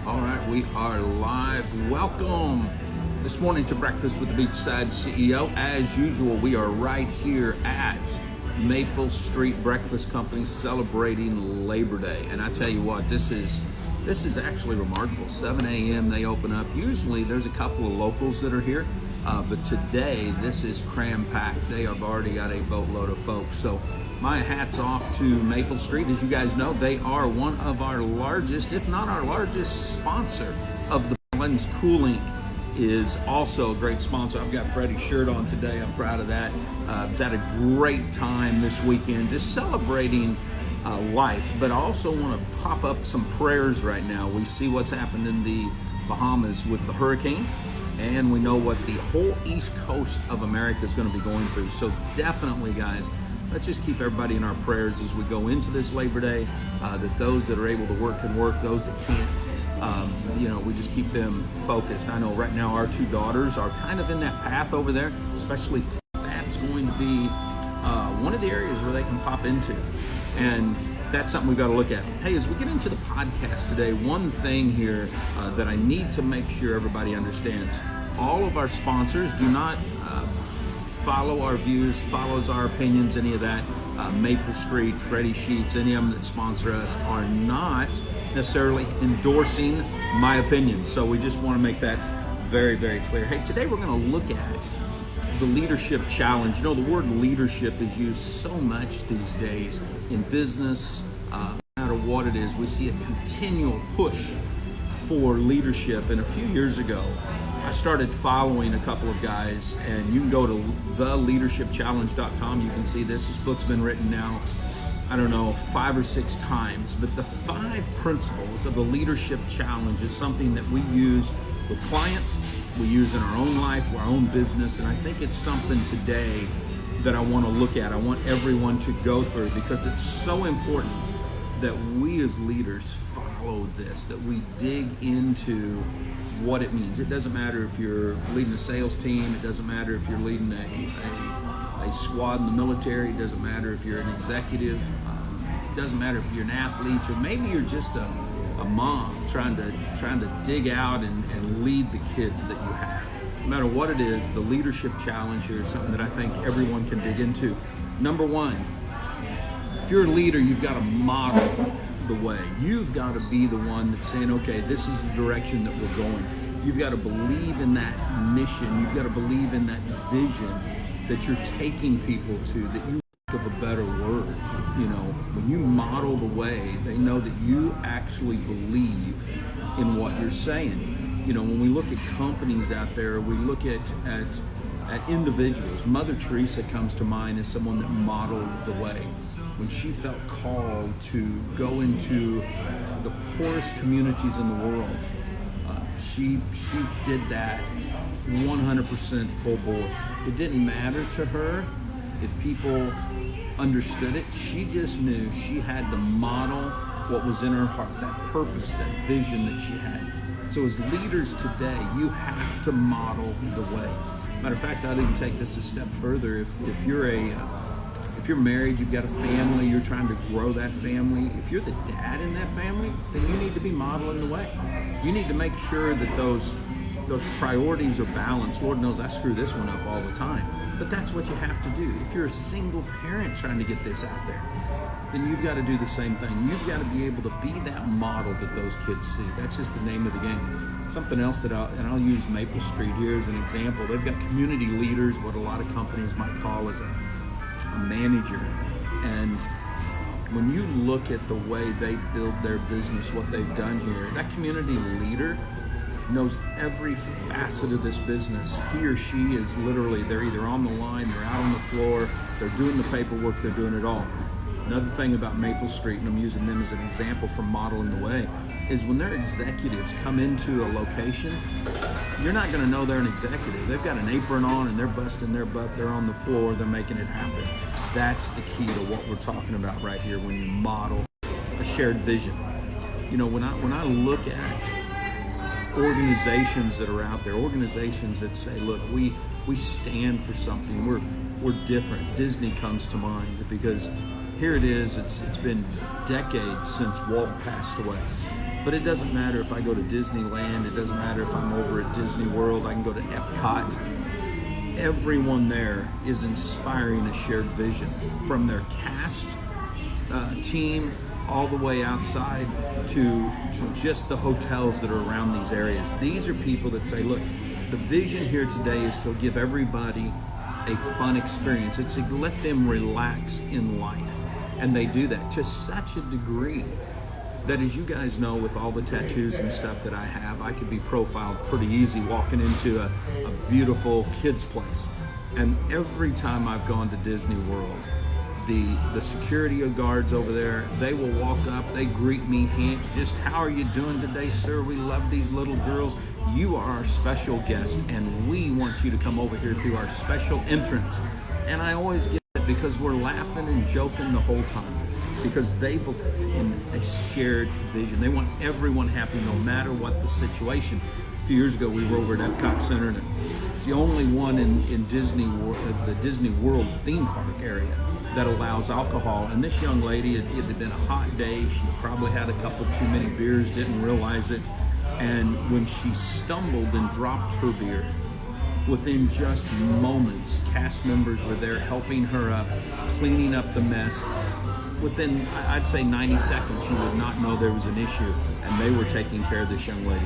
All right, we are live. Welcome this morning to Breakfast with the Beachside CEO. As usual, we are right here at Maple Street Breakfast Company celebrating Labor Day. And I tell you what, this is actually remarkable. 7 a.m. they open up. Usually there's a couple of locals that are here, but today this is cram-packed. They have already got a boatload of folks. So my hat's off to Maple Street. As you guys know, they are one of our largest, if not our largest sponsor of the Blends Cooling. Is also a great sponsor. I've got Freddie's shirt on today. I'm proud of that. I've had a great time this weekend just celebrating life, but I also want to pop up some prayers right now. We see what's happened in the Bahamas with the hurricane, and we know what the whole East Coast of America is going to be going through. So definitely, guys, let's just keep everybody in our prayers as we go into this Labor Day, that those that are able to work can work, those that can't, we just keep them focused. I know right now our two daughters are kind of in that path over there, especially that's going to be one of the areas where they can pop into. And that's something we've got to look at. Hey, as we get into the podcast today, one thing here that I need to make sure everybody understands, all of our sponsors do not follow our views, follows our opinions, any of that. Maple Street, Freddie Sheets, any of them that sponsor us are not necessarily endorsing my opinions. So we just want to make that very, very clear. Hey, today we're going to look at the leadership challenge. You know, the word leadership is used so much these days in business, no matter what it is. We see a continual push for leadership. And a few years ago, I started following a couple of guys, and you can go to theleadershipchallenge.com. You can see this. This book's been written now, 5 or 6 times. But the 5 principles of the leadership challenge is something that we use with clients, we use in our own life, our own business, and I think it's something today that I want to look at. I want everyone to go through because it's so important that we as leaders follow this, that we dig into what it means. It doesn't matter if you're leading a sales team, it doesn't matter if you're leading a squad in the military, it doesn't matter if you're an executive, it doesn't matter if you're an athlete, or maybe you're just a mom trying to dig out and lead the kids that you have. No matter what it is, the leadership challenge here is something that I think everyone can dig into. Number 1, if you're a leader, you've got to model the way. You've got to be the one that's saying, okay, this is the direction that we're going. You've got to believe in that mission. You've got to believe in that vision that you're taking people to, that you think of a better word. When you model the way, they know that you actually believe in what you're saying. When we look at companies out there, we look at individuals. Mother Teresa comes to mind as someone that modeled the way. When she felt called to go into the poorest communities in the world, she did that 100% full bore. It didn't matter to her if people understood it. She just knew she had to model what was in her heart, that purpose, that vision that she had. So as leaders today, you have to model the way. Matter of fact, I'd even take this a step further. If you're married, you've got a family, you're trying to grow that family, if you're the dad in that family, then you need to be modeling the way. You need to make sure that those priorities are balanced. Lord knows I screw this one up all the time, but that's what you have to do. If you're a single parent trying to get this out there, then you've got to do the same thing. You've got to be able to be that model that those kids see. That's just the name of the game. Something else that I'll use Maple Street here as an example. They've got community leaders, what a lot of companies might call as a manager. And when you look at the way they build their business, what they've done here, that community leader knows every facet of this business. He or she is literally, they're either on the line, they're out on the floor, they're doing the paperwork, they're doing it all. Another thing about Maple Street, and I'm using them as an example from modeling the way, is when their executives come into a location, you're not going to know they're an executive. They've got an apron on and they're busting their butt, they're on the floor, they're making it happen. That's the key to what we're talking about right here when you model a shared vision. When I look at organizations that are out there, organizations that say, look, we stand for something, we're different. Disney comes to mind because here it is, it's been decades since Walt passed away. But it doesn't matter if I go to Disneyland, it doesn't matter if I'm over at Disney World, I can go to Epcot. Everyone there is inspiring a shared vision, from their cast team all the way outside to just the hotels that are around these areas. These are people that say, look, the vision here today is to give everybody a fun experience. It's to let them relax in life. And they do that to such a degree that, as you guys know, with all the tattoos and stuff that I have, I could be profiled pretty easy walking into a beautiful kids place. And every time I've gone to Disney World, the security guards over there, they will walk up, they greet me, just, how are you doing today, sir? We love these little girls. You are our special guest, and we want you to come over here through our special entrance. And I always get it because we're laughing and joking the whole time, because they believe in a shared vision. They want everyone happy no matter what the situation. A few years ago, we were over at Epcot Center, and it's the only one in Disney, the Disney World theme park area that allows alcohol. And this young lady, it had been a hot day. She probably had a couple too many beers, didn't realize it. And when she stumbled and dropped her beer, within just moments, cast members were there helping her up, cleaning up the mess. Within, I'd say 90 seconds, you would not know there was an issue, and they were taking care of this young lady.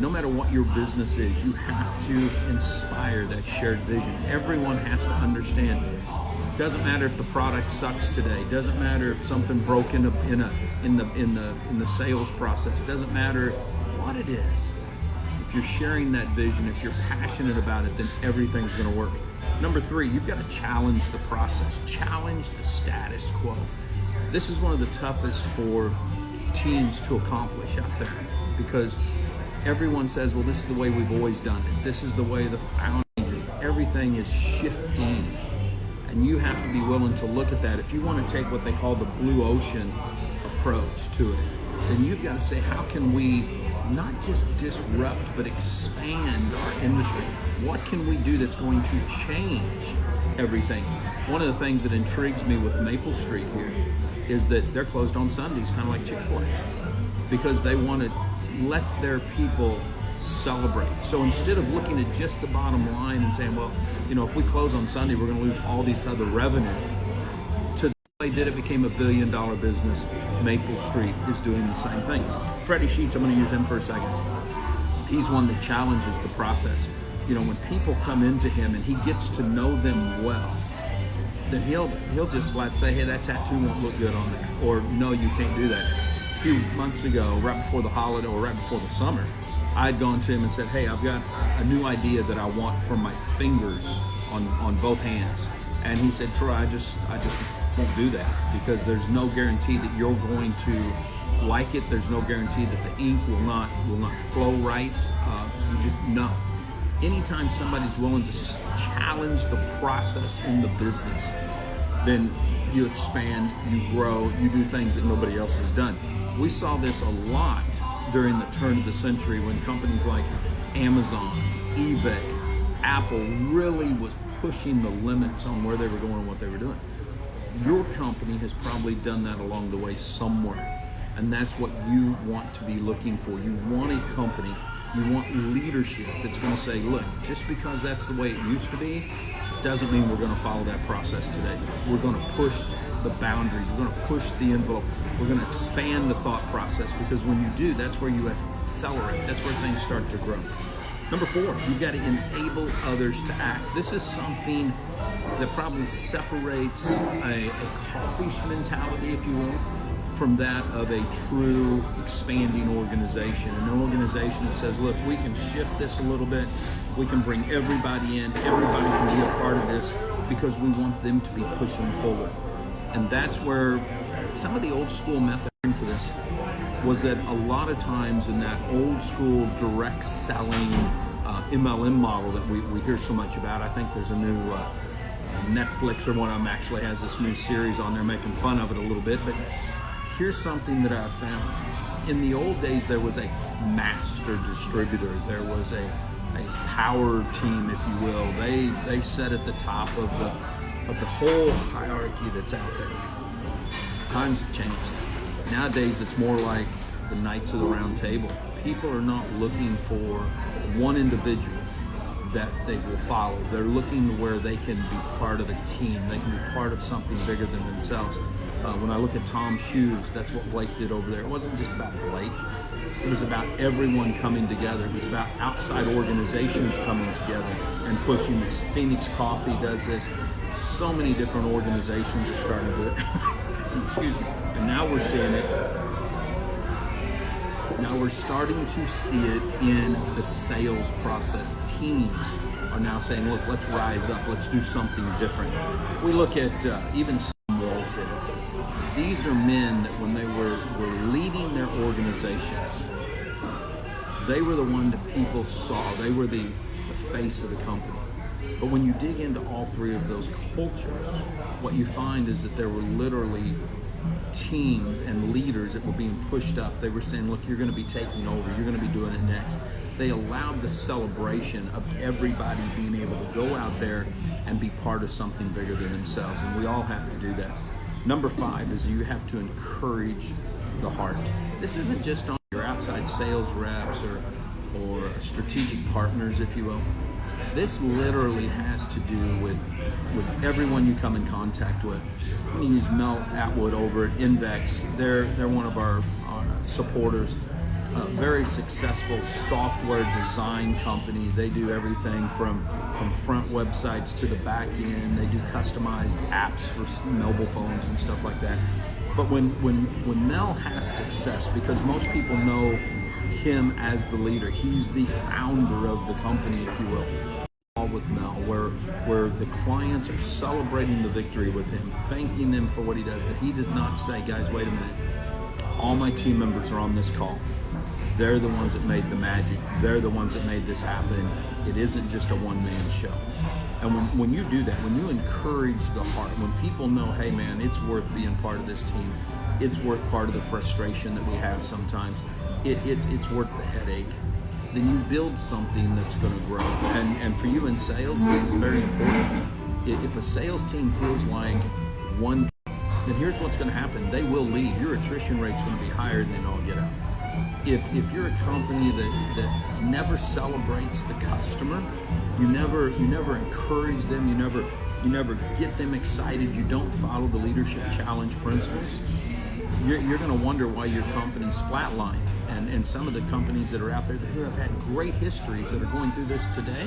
No matter what your business is, you have to inspire that shared vision. Everyone has to understand. Doesn't matter if the product sucks today. Doesn't matter if something broke in the sales process. Doesn't matter what it is. If you're sharing that vision, if you're passionate about it, then everything's going to work. Number 3, you've got to challenge the process. Challenge the status quo. This is one of the toughest for teams to accomplish out there, because everyone says, well, this is the way we've always done it. This is the way the founders. Everything is shifting. And you have to be willing to look at that. If you want to take what they call the blue ocean approach to it, then you've got to say, how can we not just disrupt, but expand our industry? What can we do that's going to change everything? One of the things that intrigues me with Maple Street here is that they're closed on Sundays, kind of like Chick-fil-A, because they want to let their people celebrate. So instead of looking at just the bottom line and saying, well, you know, if we close on Sunday, we're going to lose all this other revenue, to the way they did it became $1 billion business. Maple Street is doing the same thing. Freddie Sheets, I'm going to use him for a second. He's one that challenges the process. You know, when people come into him and he gets to know them well, then he'll just flat say, hey, that tattoo won't look good on there, or no, you can't do that. A few months ago, right before the holiday or right before the summer, I'd gone to him and said, hey, I've got a new idea that I want for my fingers on both hands. And he said, Troy, I just won't do that, because there's no guarantee that you're going to like it. There's no guarantee that the ink will not flow right. You just know. Anytime somebody's willing to challenge the process in the business, then you expand, you grow, you do things that nobody else has done. We saw this a lot during the turn of the century, when companies like Amazon, eBay, Apple really was pushing the limits on where they were going and what they were doing. Your company has probably done that along the way somewhere, and that's what you want to be looking for. You want a company, you want leadership that's going to say, look, just because that's the way it used to be, doesn't mean we're going to follow that process today. We're going to push the boundaries. We're going to push the envelope. We're going to expand the thought process, because when you do, that's where you accelerate. That's where things start to grow. Number 4, you've got to enable others to act. This is something that probably separates a cultish mentality, if you will, from that of a true expanding organization. An organization that says, look, we can shift this a little bit. We can bring everybody in. Everybody can be a part of this, because we want them to be pushing forward. And that's where some of the old school method for this was that a lot of times in that old school direct selling MLM model that we hear so much about. I think there's a new Netflix, or one of them actually has this new series on there making fun of it a little bit. But here's something that I've found. In the old days, there was a master distributor. There was a power team, if you will. They sat at the top of the whole hierarchy that's out there. Times have changed. Nowadays, it's more like the Knights of the Round Table. People are not looking for one individual that they will follow. They're looking to where they can be part of a team. They can be part of something bigger than themselves. When I look at Tom's shoes, that's what Blake did over there. It wasn't just about Blake. It was about everyone coming together. It was about outside organizations coming together and pushing this. Phoenix Coffee does this. So many different organizations are starting to do it. Excuse me. And now we're seeing it. Now we're starting to see it in the sales process. Teams are now saying, look, let's rise up. Let's do something different. We look at even Walton. These are men that when they were leading their organizations, they were the one that people saw. They were the face of the company. But when you dig into all three of those cultures, what you find is that there were literally teams and leaders that were being pushed up. They were saying, look, you're going to be taking over. You're going to be doing it next. They allowed the celebration of everybody being able to go out there and be part of something bigger than themselves. And we all have to do that. Number 5 is you have to encourage the heart. This isn't just on your outside sales reps or strategic partners, if you will. This literally has to do with everyone you come in contact with. I'm going to use Mel Atwood over at Invex. They're one of our supporters. Very successful software design company. They do everything from front websites to the back end. They do customized apps for mobile phones and stuff like that. But when Mel has success, because most people know him as the leader, he's the founder of the company, if you will. With Mel, where the clients are celebrating the victory with him, thanking them for what he does, that he does not say, guys, wait a minute, all my team members are on this call. They're the ones that made the magic. They're the ones that made this happen. It isn't just a one-man show. And when you do that, when you encourage the heart, when people know, hey man, it's worth being part of this team, it's worth part of the frustration that we have sometimes, it's worth the headache, then you build something that's going to grow. And for you in sales, this is very important. If a sales team feels like one, then here's what's going to happen. They will leave. Your attrition rate's going to be higher than all get out. If you're a company that never celebrates the customer, you never encourage them, you never get them excited, you don't follow the leadership challenge principles, you're going to wonder why your company's flatlined. And some of the companies that are out there who have had great histories that are going through this today,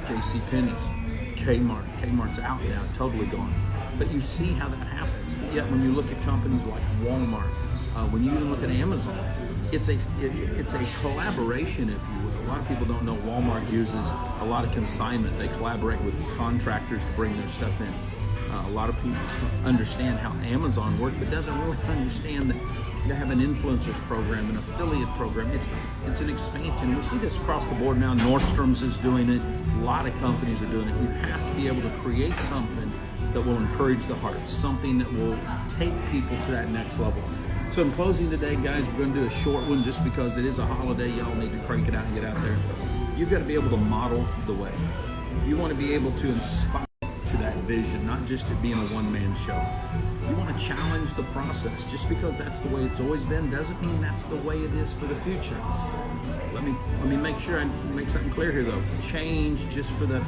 JCPenney's, Kmart. Kmart's out now, totally gone. But you see how that happens. Yet when you look at companies like Walmart, when you even look at Amazon, it's a collaboration, if you will. A lot of people don't know Walmart uses a lot of consignment. They collaborate with contractors to bring their stuff in. A lot of people understand how Amazon works, but doesn't really understand that you have an influencers program, an affiliate program. It's an expansion. We see this across the board now. Nordstrom's is doing it. A lot of companies are doing it. You have to be able to create something that will encourage the heart, something that will take people to that next level. So in closing today, guys, we're going to do a short one just because it is a holiday. Y'all need to crank it out and get out there. You've got to be able to model the way. You want to be able to inspire to that vision, not just it being a one-man show. You want to challenge the process. Just because that's the way it's always been doesn't mean that's the way it is for the future. Let me make sure I make something clear here though. Change just for the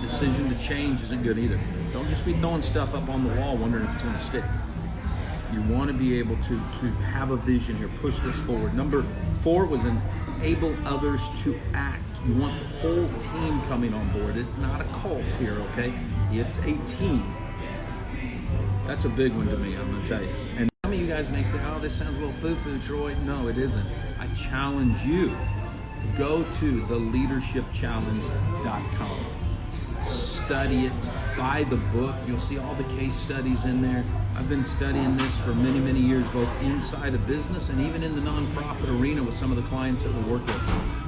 decision to change isn't good either. Don't just be throwing stuff up on the wall wondering if it's going to stick. You want to be able to have a vision here, push this forward. Number 4 was enable others to act. You want the whole team coming on board. It's not a cult here, okay? It's a team. That's a big one to me, I'm going to tell you. And some of you guys may say, oh, this sounds a little foo-foo, Troy. No, it isn't. I challenge you. Go to theleadershipchallenge.com. Study it. Buy the book. You'll see all the case studies in there. I've been studying this for many, many years, both inside of business and even in the nonprofit arena with some of the clients that we work with.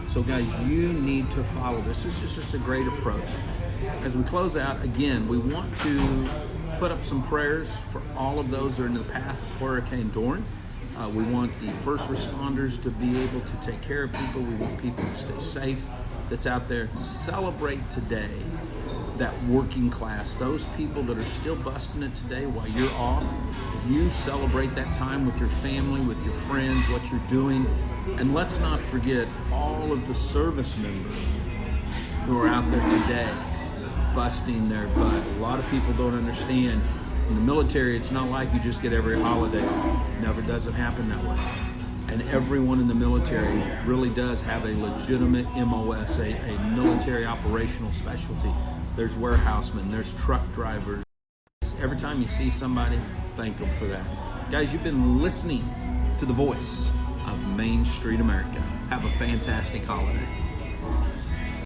So guys, you need to follow this. This is just a great approach. As we close out, again, we want to put up some prayers for all of those that are in the path of Hurricane Dorian. We want the first responders to be able to take care of people. We want people to stay safe that's out there. Celebrate today that working class, those people that are still busting it today while you're off. You celebrate that time with your family, with your friends, what you're doing. And let's not forget all of the service members who are out there today busting their butt. A lot of people don't understand. In the military, it's not like you just get every holiday off. It never doesn't happen that way. And everyone in the military really does have a legitimate MOS, a military operational specialty. There's warehousemen, there's truck drivers. Every time you see somebody, thank them for that. Guys, you've been listening to the voice of Main Street America. Have a fantastic holiday.